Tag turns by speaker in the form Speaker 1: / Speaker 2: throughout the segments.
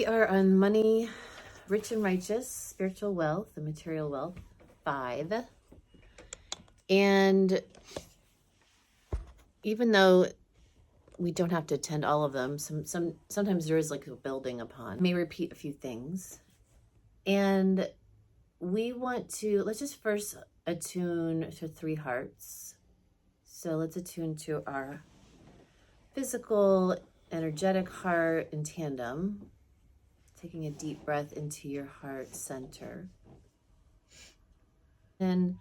Speaker 1: We are on money, rich and righteous, spiritual wealth, and material wealth, 5. And even though we don't have to attend all of them, sometimes there is like a building upon. I may repeat a few things. And we want to, let's just first attune to 3 hearts. So let's attune to our physical, energetic heart in tandem. Taking a deep breath into your heart center. And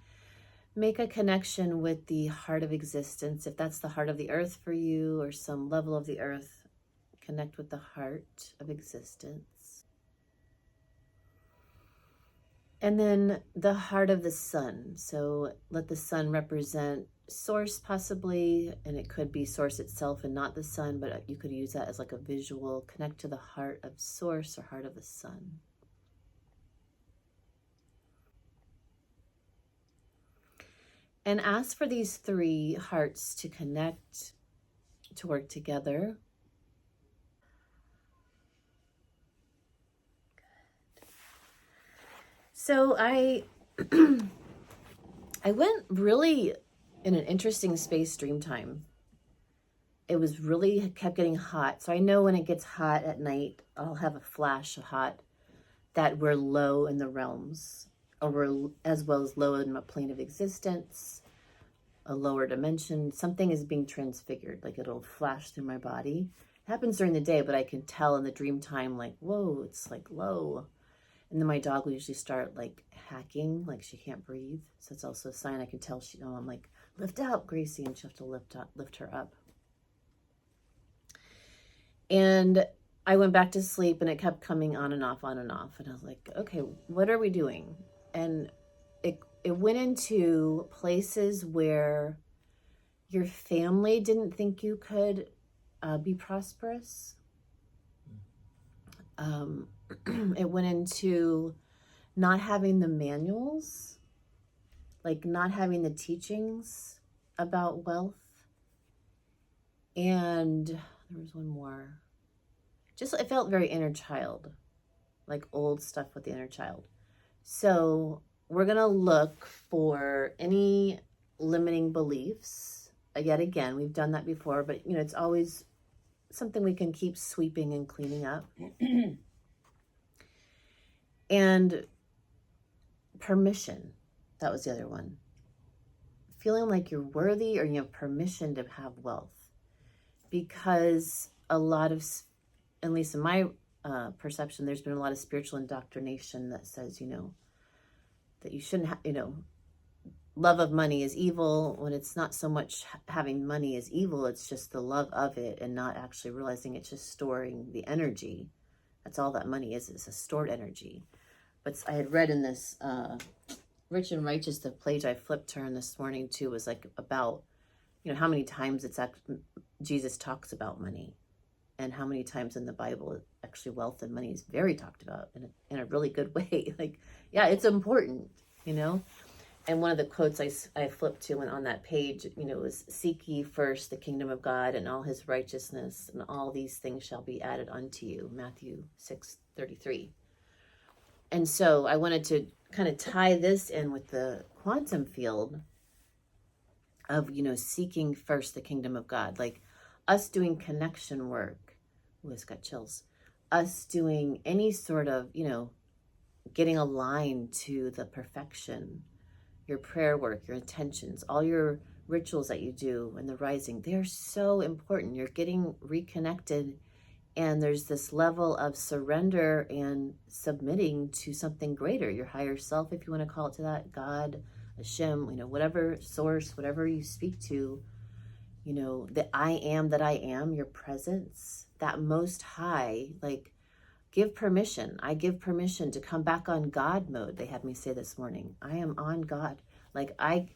Speaker 1: make a connection with the heart of existence. If that's the heart of the earth for you or some level of the earth, connect with the heart of existence. And then the heart of the sun. So let the sun represent source possibly, and it could be source itself and not the sun, but you could use that as like a visual. Connect to the heart of source or heart of the sun. And ask for these 3 hearts to connect, to work together. So I went really in an interesting space dream time. It was really kept getting hot. So I know when it gets hot at night, I'll have a flash of hot that we're low in the realms, or we're as well as low in a plane of existence, a lower dimension. Something is being transfigured, like it'll flash through my body. It happens during the day, but I can tell in the dream time, like, whoa, it's like low. And then my dog will usually start like hacking, like she can't breathe. So it's also a sign I can tell she, I'm like, lift up, Gracie, and she'll have to lift her up. And I went back to sleep and it kept coming on and off, on and off. And I was like, okay, what are we doing? And it went into places where your family didn't think you could be prosperous. It went into not having the manuals, like not having the teachings about wealth. And there was one more. Just, it felt very inner child, like old stuff with the inner child. So we're going to look for any limiting beliefs. Yet again, we've done that before, but you know, it's always something we can keep sweeping and cleaning up. And permission, that was the other one. Feeling like you're worthy or you have permission to have wealth. Because a lot of, at least in my perception, there's been a lot of spiritual indoctrination that says, you know, that you shouldn't have, you know, love of money is evil, when it's not so much having money is evil, it's just the love of it and not actually realizing it's just storing the energy. That's all that money is a stored energy. But I had read in this Rich and Righteous, the page I flipped turn this morning too, was like about, you know, how many times Jesus talks about money, and how many times in the Bible actually wealth and money is very talked about in a really good way. Like, yeah, it's important, you know. And one of the quotes I flipped to and on that page, you know, was seek ye first the kingdom of God and all his righteousness, and all these things shall be added unto you. Matthew 6:33. And so I wanted to kind of tie this in with the quantum field of, you know, seeking first the kingdom of God, like us doing connection work. Ooh, it's got chills. Us doing any sort of, you know, getting aligned to the perfection, your prayer work, your intentions, all your rituals that you do in the rising, they're so important. You're getting reconnected, and there's this level of surrender and submitting to something greater, your higher self, if you want to call it to that, God, Hashem, you know, whatever source, whatever you speak to, you know, the I am that I am, your presence, that most high, like, give permission. I give permission to come back on God mode. They had me say this morning, I am on God. Like I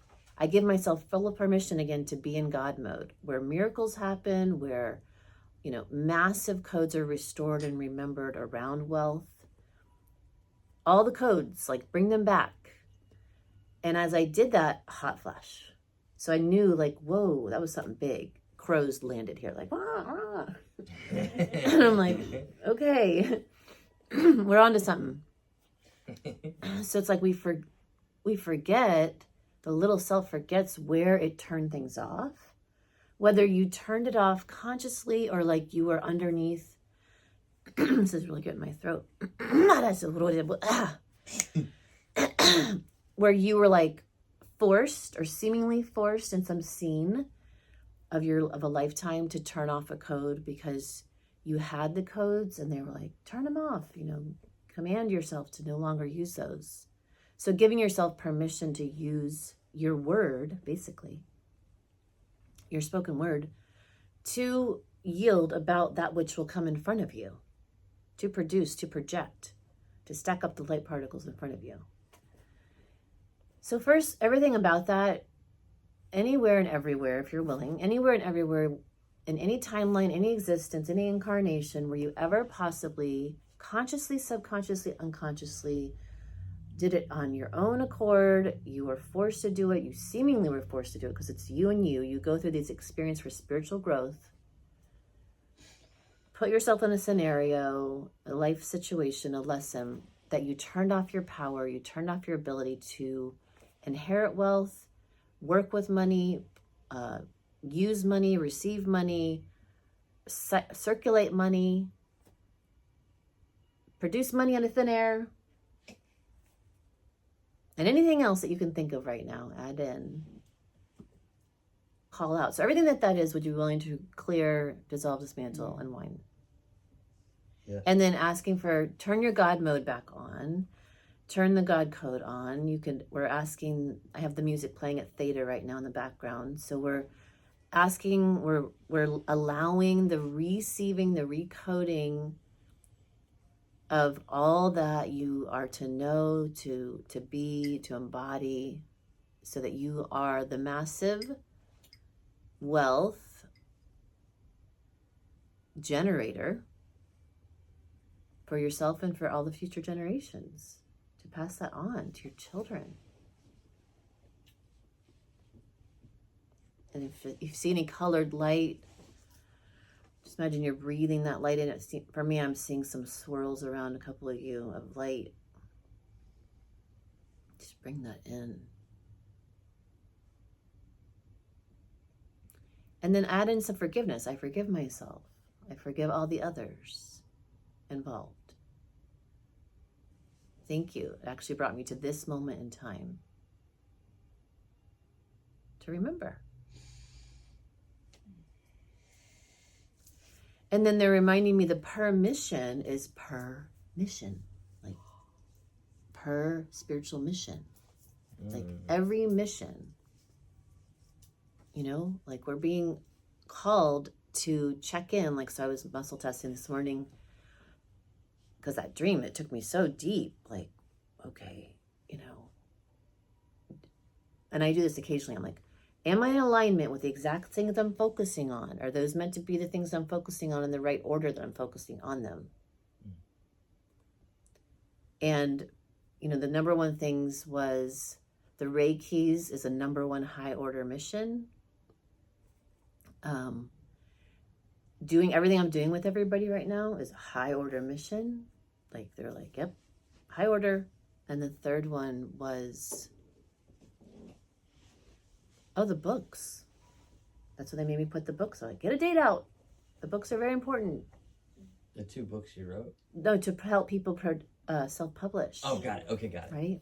Speaker 1: give myself full of permission again to be in God mode, where miracles happen, where, you know, massive codes are restored and remembered around wealth. All the codes, like, bring them back. And as I did that, hot flash. So I knew, like, whoa, that was something big. Crows landed here, like, ah, ah. And I'm like, okay. we're on to something. So it's like we forget, the little self forgets where it turned things off. Whether you turned it off consciously or like you were underneath. This is really good in my throat. Where you were like forced or seemingly forced in some scene of a lifetime to turn off a code because you had the codes and they were like, turn them off, command yourself to no longer use those. So giving yourself permission to use your word, basically, your spoken word, to yield about that which will come in front of you, to produce, to project, to stack up the light particles in front of you. So first, everything about that, anywhere and everywhere, if you're willing, anywhere and everywhere, in any timeline, any existence, any incarnation where you ever possibly consciously, subconsciously, unconsciously did it on your own accord, you were forced to do it, you seemingly were forced to do it because it's you and you go through these experiences for spiritual growth. Put yourself in a scenario, a life situation, a lesson that you turned off your power, you turned off your ability to inherit wealth, work with money, use money, receive money, circulate money, produce money out of thin air, and anything else that you can think of right now, add in, call out. So everything that is, would you be willing to clear, dissolve, dismantle, unwind?
Speaker 2: Yeah.
Speaker 1: And then asking for, turn your God mode back on, turn the God code on. We're asking, I have the music playing at theta right now in the background. So we're asking, we're allowing the receiving, the recoding of all that you are to know, to be, to embody, so that you are the massive wealth generator for yourself and for all the future generations, to pass that on to your children. And if you see any colored light, just imagine you're breathing that light in. For me, I'm seeing some swirls around a couple of you of light. Just bring that in. And then add in some forgiveness. I forgive myself. I forgive all the others involved. Thank you. It actually brought me to this moment in time to remember. And then they're reminding me the permission is per mission, like per spiritual mission. Like every mission, like we're being called to check in. Like, so I was muscle testing this morning because that dream, it took me so deep, like, okay, and I do this occasionally. I'm like, am I in alignment with the exact things I'm focusing on? Are those meant to be the things I'm focusing on in the right order that I'm focusing on them? And, the number one things was the Reikis is a number one high order mission. Doing everything I'm doing with everybody right now is a high order mission. Like, they're like, yep, high order. And the third one was, the books. That's what they made me put the books on. Like, get a date out. The books are very important.
Speaker 2: The 2 books you wrote?
Speaker 1: No, to help people self-publish.
Speaker 2: Oh, got it. Okay, got it.
Speaker 1: Right?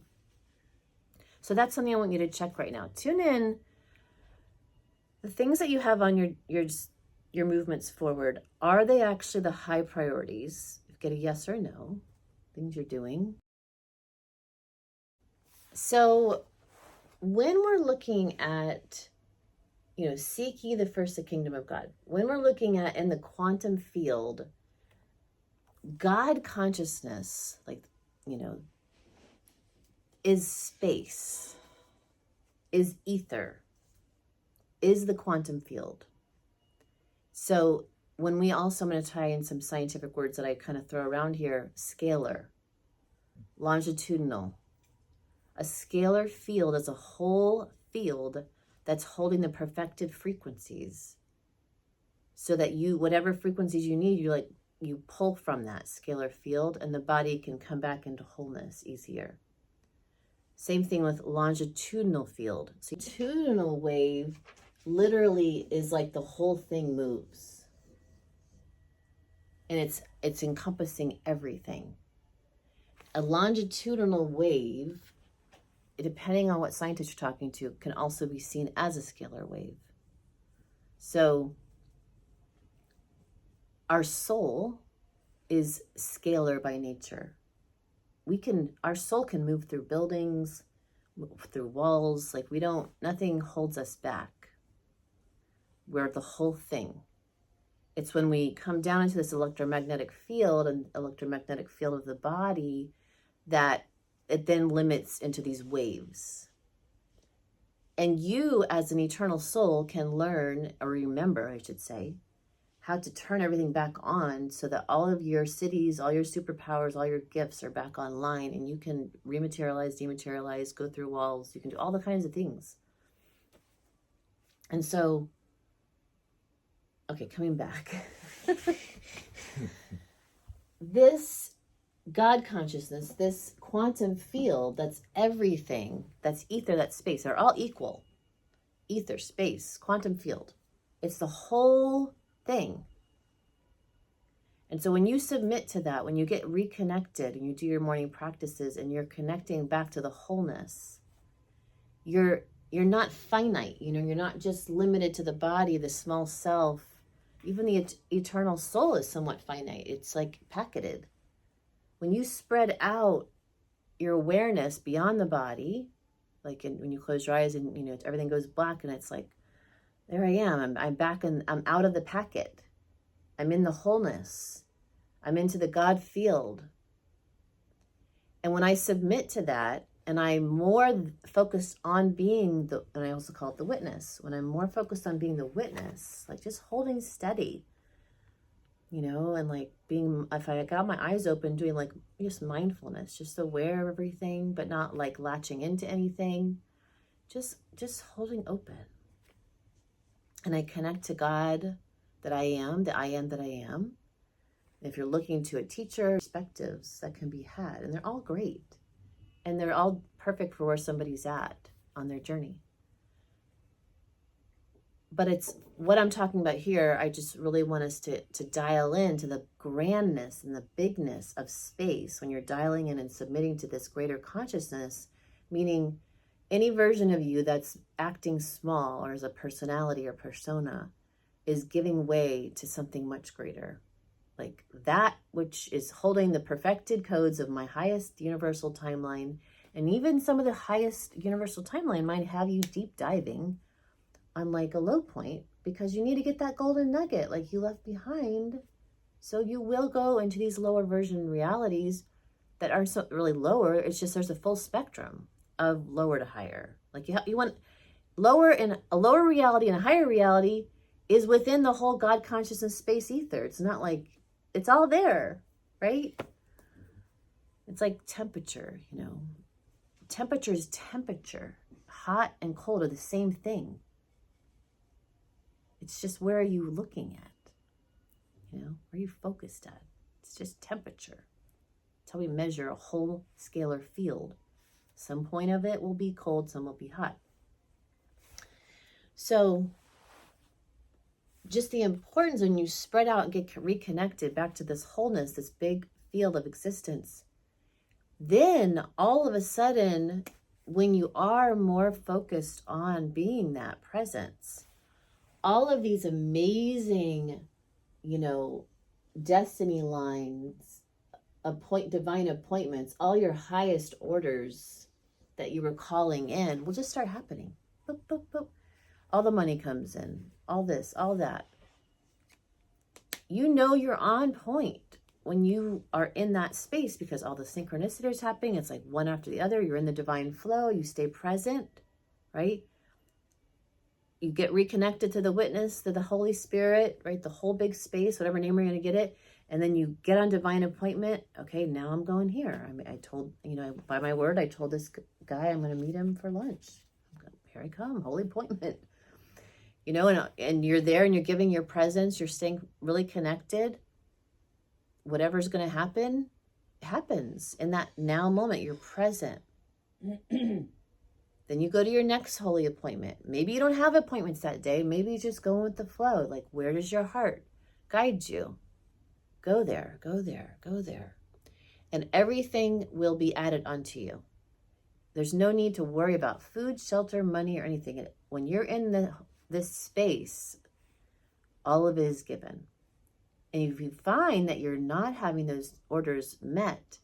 Speaker 1: So that's something I want you to check right now. Tune in. The things that you have on your movements forward, are they actually the high priorities? Get a yes or no. Things you're doing. So when we're looking at, seek ye the first the kingdom of God. When we're looking at in the quantum field, God consciousness, like, is space, is ether, is the quantum field. So when we also, I'm going to tie in some scientific words that I kind of throw around here, scalar, longitudinal. A scalar field is a whole field that's holding the perfected frequencies so that whatever frequencies you need, you're like you pull from that scalar field, and the body can come back into wholeness easier. Same thing with longitudinal field. So longitudinal wave literally is like the whole thing moves. And it's encompassing everything. A longitudinal wave, depending on what scientist you're talking to, can also be seen as a scalar wave. So our soul is scalar by nature. Our soul can move through buildings, through walls, like nothing holds us back. We're the whole thing. It's when we come down into this electromagnetic field and electromagnetic field of the body that it then limits into these waves. And you, as an eternal soul, can learn, or remember, I should say, how to turn everything back on so that all of your cities, all your superpowers, all your gifts are back online, and you can rematerialize, dematerialize, go through walls. You can do all the kinds of things. And so, okay, coming back. This God consciousness, this quantum field, that's everything, that's ether, that's space, they're all equal. Ether, space, quantum field. It's the whole thing. And so when you submit to that, when you get reconnected and you do your morning practices and you're connecting back to the wholeness, you're not finite, you're not just limited to the body, the small self. Even the eternal soul is somewhat finite. It's like packeted. When you spread out your awareness beyond the body, like when you close your eyes and everything goes black and it's like, there I am. I'm back and I'm out of the packet. I'm in the wholeness. I'm into the God field. And when I submit to that, and I'm more focused on being and I also call it the witness. When I'm more focused on being the witness, like just holding steady, and like if I got my eyes open, doing like just mindfulness, just aware of everything, but not like latching into anything, just holding open. And I connect to God that I am, the I am that I am. If you're looking to a teacher, perspectives that can be had, and they're all great. And they're all perfect for where somebody's at on their journey. But it's what I'm talking about here. I just really want us to dial into the grandness and the bigness of space when you're dialing in and submitting to this greater consciousness, meaning any version of you that's acting small or as a personality or persona is giving way to something much greater. Like that which is holding the perfected codes of my highest universal timeline. And even some of the highest universal timeline might have you deep diving on like a low point because you need to get that golden nugget like you left behind. So you will go into these lower version realities that aren't so really lower. It's just there's a full spectrum of lower to higher. Like you want lower in a lower reality and a higher reality is within the whole God consciousness space ether. It's not like it's all there, right? It's like temperature, Temperature is temperature. Hot and cold are the same thing. It's just where are you looking at? Where are you focused at? It's just temperature. That's how we measure a whole scalar field. Some point of it will be cold, some will be hot. So just the importance when you spread out and get reconnected back to this wholeness, this big field of existence, then all of a sudden, when you are more focused on being that presence, all of these amazing, destiny lines, divine appointments, all your highest orders that you were calling in will just start happening. Boop, boop, boop. All the money comes in, all this, all that. You're on point when you are in that space because all the synchronicities happening. It's like one after the other. You're in the divine flow. You stay present, right? You get reconnected to the witness, to the Holy Spirit, right? The whole big space, whatever name we're going to get it. And then you get on divine appointment. Okay, now I'm going here. I told, by my word, I told this guy I'm going to meet him for lunch. Here I come, holy appointment. And you're there and you're giving your presence. You're staying really connected. whatever's going to happen happens in that now moment. You're present. Then you go to your next holy appointment. Maybe you don't have appointments that day. Maybe you just go with the flow. Like, where does your heart guide you? Go there, go there, go there. And everything will be added unto you. There's no need to worry about food, shelter, money, or anything. When you're in this space, all of it is given. And if you find that you're not having those orders met,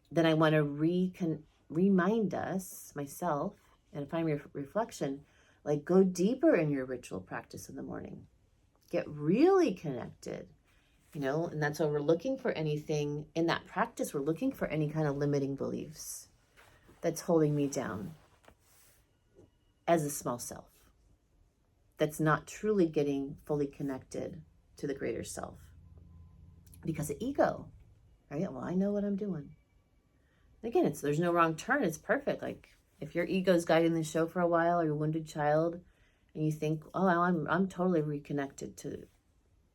Speaker 1: then I want to remind us, myself, and find reflection, like, go deeper in your ritual practice in the morning. Get really connected, and that's why we're looking for anything in that practice. We're looking for any kind of limiting beliefs that's holding me down as a small self, that's not truly getting fully connected to the greater self. Because of ego, right? Well, I know what I'm doing. Again, there's no wrong turn. It's perfect. Like, if your ego's guiding the show for a while, or your wounded child, and you think, oh, I'm totally reconnected to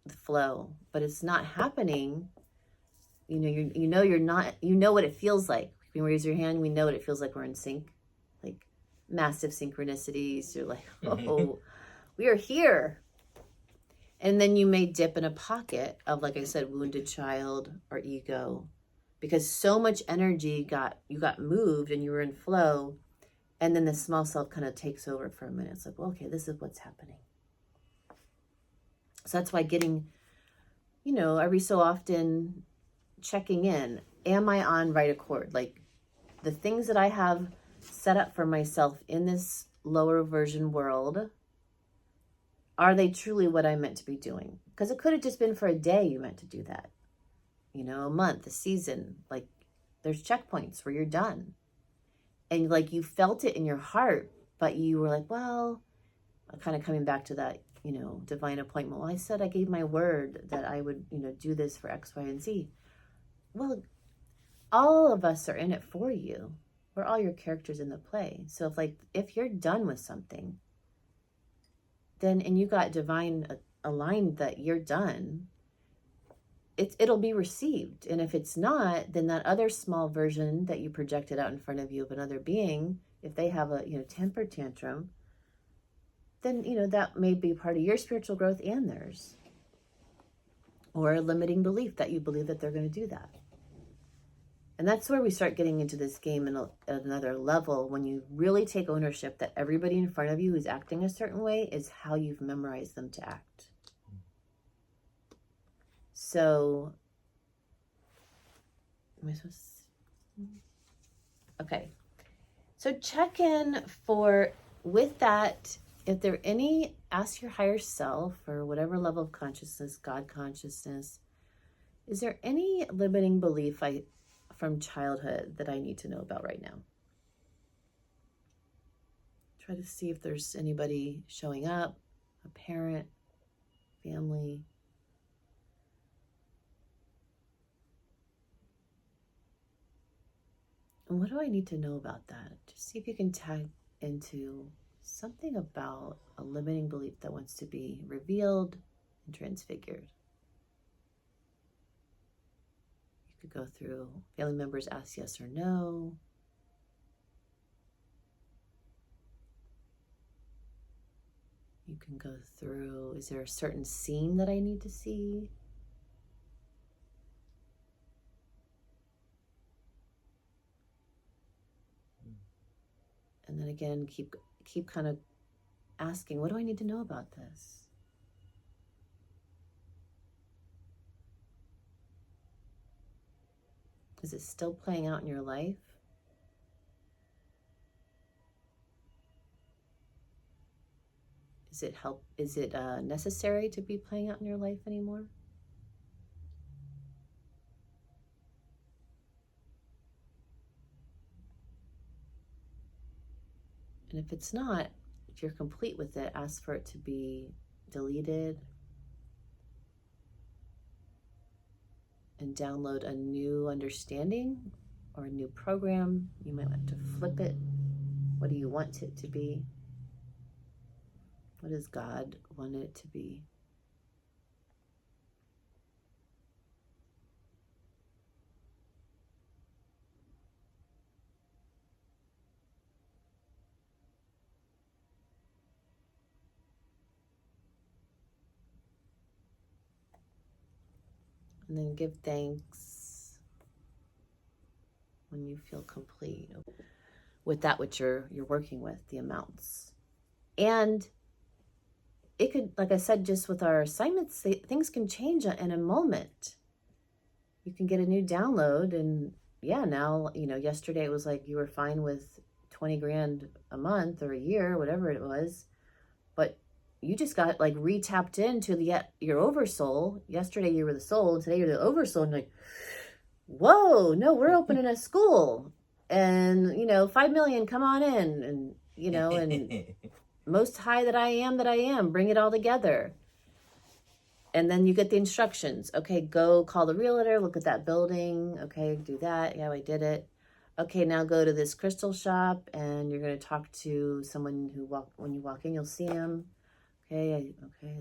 Speaker 1: the flow, but it's not happening. You're not. You know what it feels like. When you raise your hand, we know what it feels like. We're in sync, like massive synchronicities. You're like, oh, we are here. And then you may dip in a pocket of, like I said, wounded child or ego, because so much energy you got moved and you were in flow, and then the small self kind of takes over for a minute. It's like, well, okay, this is what's happening. So that's why getting, every so often checking in, am I on right accord? Like, the things that I have set up for myself in this lower version world, are they truly what I meant to be doing? Because it could have just been for a day you meant to do that. A month, a season. Like, there's checkpoints where you're done. And like, you felt it in your heart, but you were like, well, kind of coming back to that, divine appointment. Well, I said I gave my word that I would, do this for X, Y, and Z. Well, all of us are in it for you. We're all your characters in the play. So if you're done with something, then, and you got divine aligned that you're done, it'll be received. And if it's not, then that other small version that you projected out in front of you of another being, if they have a temper tantrum, then that may be part of your spiritual growth and theirs, or a limiting belief that you believe that they're going to do that. And that's where we start getting into this game at another level, when you really take ownership that everybody in front of you who's acting a certain way is how you've memorized them to act. So, am I supposed to? Okay. So check in with that, if there are any, ask your higher self, or whatever level of consciousness, God consciousness, is there any limiting belief from childhood that I need to know about right now? Try to see if there's anybody showing up, a parent, family. And what do I need to know about that? Just see if you can tag into something about a limiting belief that wants to be revealed and transfigured. You could go through family members, ask yes or no. You can go through, is there a certain scene that I need to see? And then again, keep kind of asking, what do I need to know about this? Is it still playing out in your life? Is it necessary to be playing out in your life anymore? And if it's not, if you're complete with it, ask for it to be deleted and download a new understanding or a new program. You might want to flip it. What do you want it to be? What does God want it to be? And then give thanks when you feel complete with that which you're working with, the amounts. And it could, like I said, just with our assignments, things can change in a moment. You can get a new download, and yeah, now, yesterday it was like you were fine with 20 grand a month or a year, whatever it was, but you just got like re-tapped into your oversoul. Yesterday you were the soul, and today you're the oversoul, and you're like, whoa, no, we're opening a school, and 5 million, come on in, and and most high that I am, bring it all together. And then you get the instructions. Okay, go call the realtor, look at that building. Okay, do that. Yeah, I did it. Okay, now go to this crystal shop, and you're going to talk to someone when you walk in, you'll see him. Okay,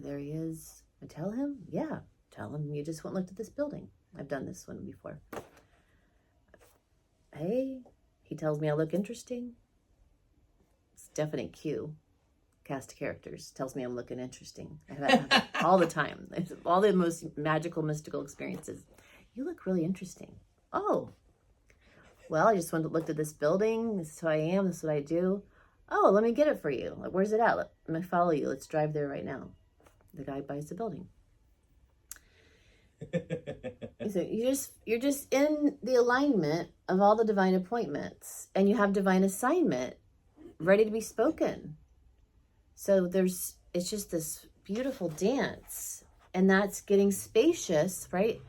Speaker 1: there he is. I tell him? Yeah, tell him you just went and looked at this building. I've done this one before. Hey, he tells me I look interesting. It's definite cue. Cast of characters tells me I'm looking interesting. I have that all the time. All the most magical, mystical experiences. You look really interesting. Oh, well, I just went to look at this building. This is who I am. This is what I do. Oh, let me get it for you. Like, where's it at? Let me follow you. Let's drive there right now. The guy buys the building. So you're just in the alignment of all the divine appointments, and you have divine assignment ready to be spoken. So it's just this beautiful dance, and that's getting spacious, right?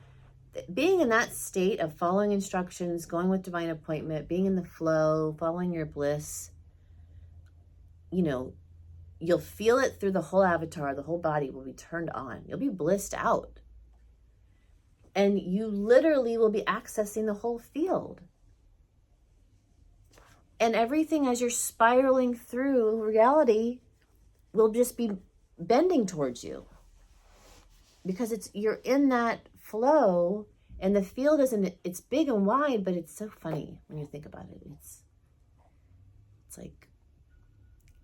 Speaker 1: Being in that state of following instructions, going with divine appointment, being in the flow, following your bliss, you'll feel it through the whole avatar. The whole body will be turned on. You'll be blissed out. And you literally will be accessing the whole field. And everything as you're spiraling through reality will just be bending towards you, because you're in that flow, and the field it's big and wide, but it's so funny when you think about it. It's like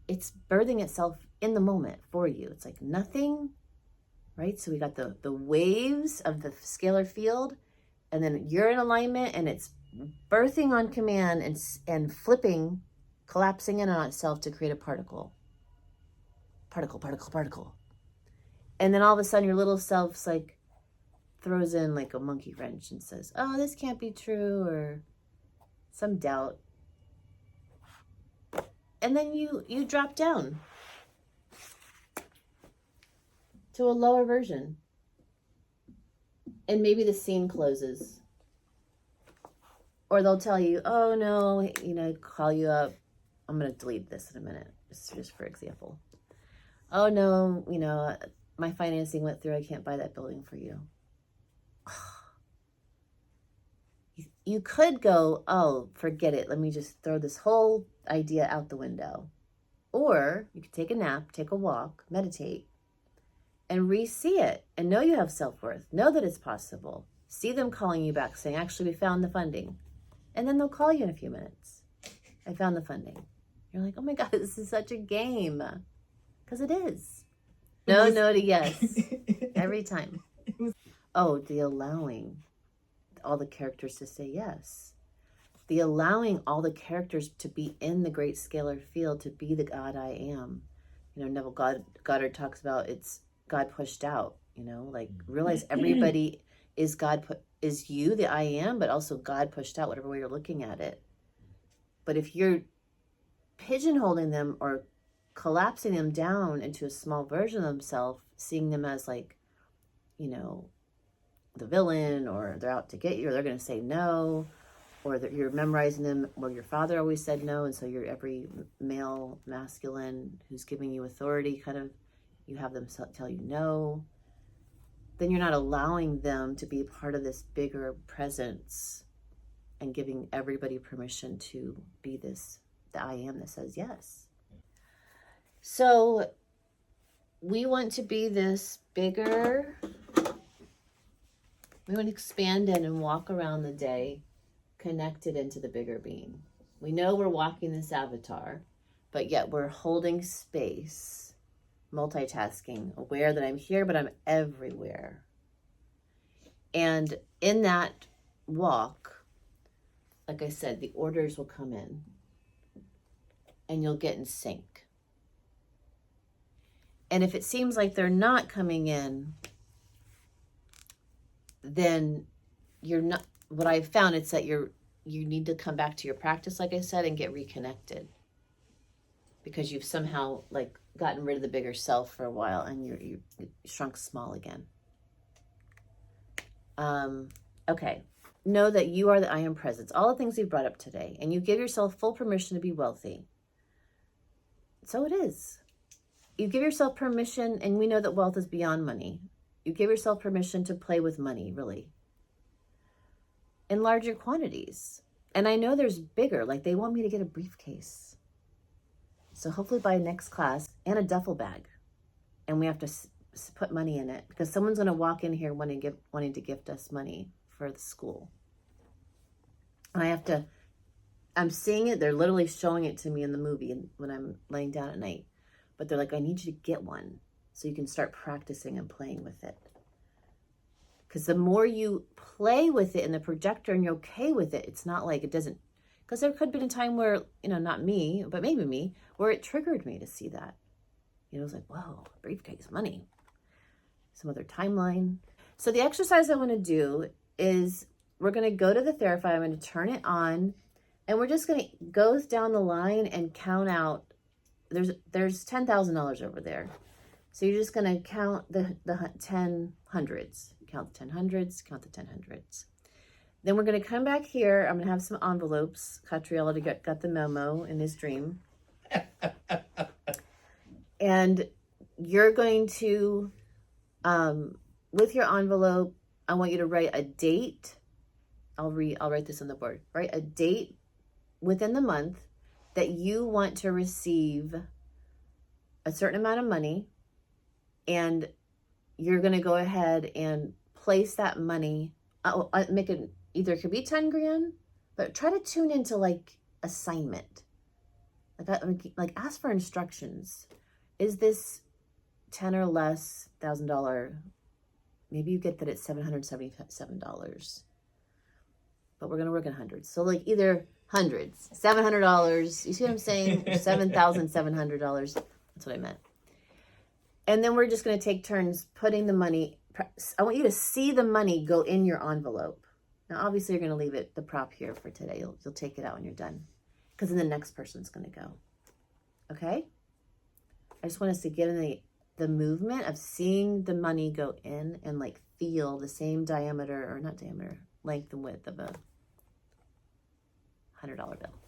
Speaker 1: it's birthing itself in the moment for you. It's like nothing, right? So we got the waves of the scalar field, and then you're in alignment, and it's birthing on command and flipping, collapsing in on itself to create a particle. And then all of a sudden your little self's like throws in like a monkey wrench and says, oh, this can't be true, or some doubt. And then you drop down to a lower version. And maybe the scene closes. Or they'll tell you, oh no, call you up. I'm going to delete this in a minute, just for example. Oh no, my financing went through. I can't buy that building for you. You could go, oh, forget it. Let me just throw this whole idea out the window. Or you could take a nap, take a walk, meditate, and re-see it, and know you have self-worth. Know that it's possible. See them calling you back saying, actually, we found the funding. And then they'll call you in a few minutes. I found the funding. You're like, oh my God, this is such a game. Because it is. No to yes. Every time. Oh, the allowing all the characters to say yes. The allowing all the characters to be in the great scalar field, to be the God I am. Neville Goddard talks about it's God pushed out, like realize everybody is is you, the I am, but also God pushed out, whatever way you're looking at it. But if you're pigeonholing them or collapsing them down into a small version of themselves, seeing them as like, the villain, or they're out to get you, or they're going to say no, or that you're memorizing them, or your father always said no, and so you're every male, masculine who's giving you authority, kind of, you have them tell you no, then you're not allowing them to be part of this bigger presence and giving everybody permission to be the I am that says yes. So we want to be this bigger, we want to expand in and walk around the day connected into the bigger being. We know we're walking this avatar, but yet we're holding space, multitasking, aware that I'm here, but I'm everywhere. And in that walk, like I said, the orders will come in and you'll get in sync. And if it seems like they're not coming in, then you're not, what I've found is that you need to come back to your practice, like I said, and get reconnected, because you've somehow like gotten rid of the bigger self for a while and you shrunk small again. Okay. Know that you are the I am presence. All the things we've brought up today, and you give yourself full permission to be wealthy. So it is. You give yourself permission, and we know that wealth is beyond money. You give yourself permission to play with money, really, in larger quantities. And I know there's bigger, like they want me to get a briefcase. So hopefully by next class, and a duffel bag. And we have to put money in it, because someone's going to walk in here wanting to gift us money for the school. And I'm seeing it. They're literally showing it to me in the movie when I'm laying down at night. But they're like, I need you to get one so you can start practicing and playing with it. Because the more you play with it in the projector and you're okay with it, it's not like it doesn't, because there could have been a time where, not me, but maybe me, where it triggered me to see that. It was like, whoa, briefcase, money. Some other timeline. So the exercise I want to do is we're going to go to the Therify. I'm going to turn it on, and we're just going to go down the line and count out. There's $10,000 over there. So you're just going to count the 10 hundreds. Count the 10 hundreds, count the 10 hundreds. Then we're going to come back here. I'm going to have some envelopes. Catriella got the memo in his dream. And you're going to, with your envelope, I want you to write a date. I'll write this on the board. Write a date within the month that you want to receive a certain amount of money, and you're going to go ahead and place that money. I'll make it, either it could be 10 grand, but try to tune into like assignment. Like ask for instructions. Is this 10 or less $1,000? Maybe you get that it's $777. But we're going to work in hundreds. So like either hundreds, $700. You see what I'm saying? $7,700. That's what I meant. And then we're just going to take turns putting the money. I want you to see the money go in your envelope. Now, obviously, you're going to leave it, the prop here for today. You'll take it out when you're done, because then the next person's going to go. Okay? I just want us to get in the movement of seeing the money go in and like feel the same diameter, or not diameter, length and width of a $100 bill.